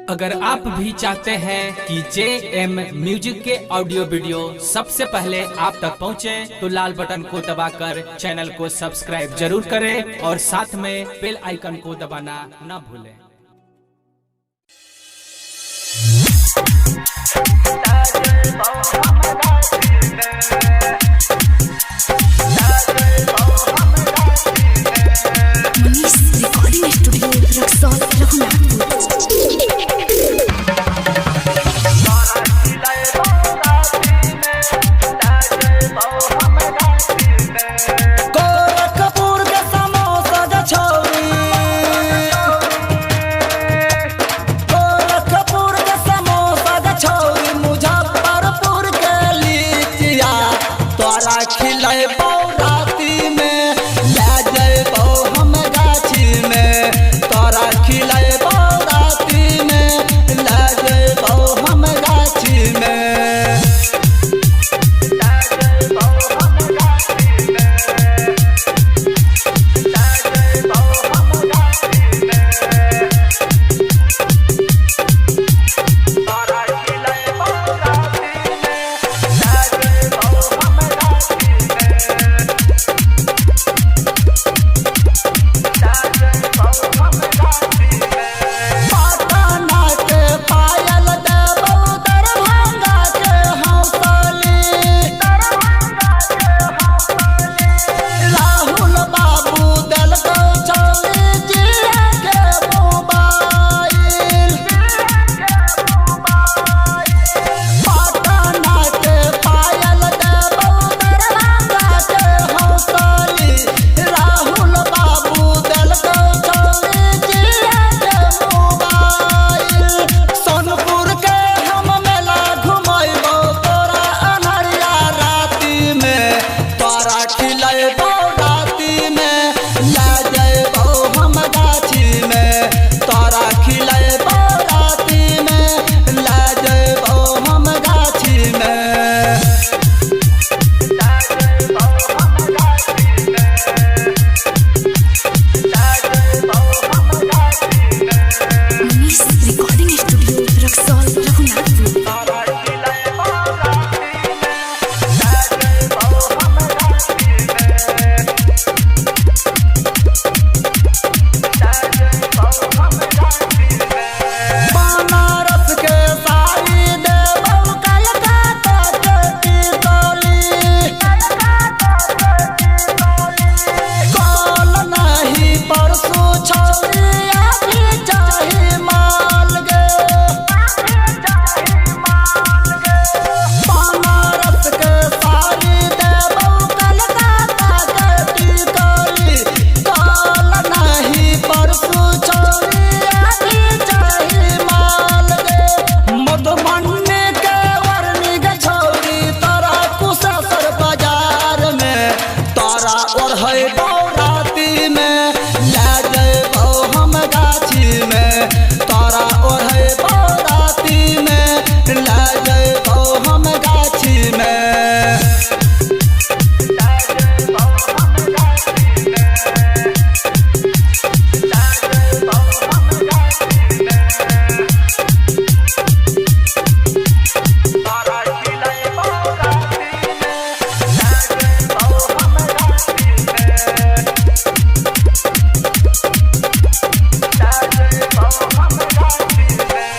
अगर आप भी चाहते हैं कि JM म्यूजिक के ऑडियो वीडियो सबसे पहले आप तक पहुंचे, तो लाल बटन को दबाकर चैनल को सब्सक्राइब जरूर करें और साथ में बेल आइकन को दबाना न भूलें। Manish recording studio Raxaul Raghunathpur. गोरखपुर के समोसा जछौरी, गोरखपुर के समोसा जछौरी, मुजफ्फरपुर के लीचिया तोरा खिलेबौ राती में, ले जइबौ हम गाछी में, तोरा खिलेबौ राती में, ले जइबौ हम गाछी में। Manish recording studio Raxaul Raghunathpur. बनारस के साड़ी देबौ, कलकत्ता के टिकोली, कल नहीं परसू छौरी, अभी चाही माल गे। बनारस के साड़ी देबौ, कलकत्ता के टिकोली, कल नहीं परसू छौरी, अभी चाही माल गे। मधुबनी के वरनी गे छौरी, तोरा कुशेश्वर बाजार में, तोरा ओढ़ैबौ राती में, ले जइबौ हम गाछी में, तोरा ओढ़ैबौ राती में, ले जइबौ हम गाछी में।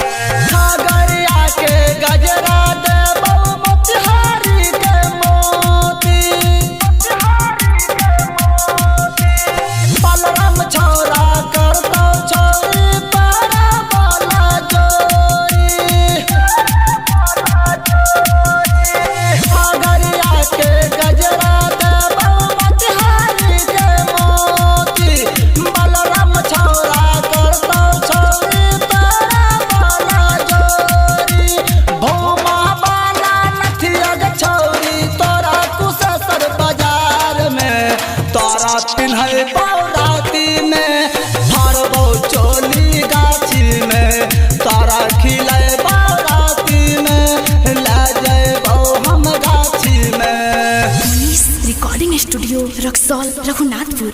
खगड़िया के गजरा देबौ, मोतिहारी के मोती, बलराम छौरा करतौ छौरी, पारा वाला जोड़ी। खगड़िया के गजरा देबौ, मोतिहारी के मोती, बलराम छौरा करतौ छौरी, पारा वाला जोड़ी। भोमा वाला नथिया गे छौरी, तोरा कुशेश्वर बाजार में, तोरा पिन्हैबौ राती में, भरबौ चोली गाछी में, तोरा खिलेबौ राती में, ले जइबौ हम गाछी में। Manish recording studio Raxaul Raghunathpur.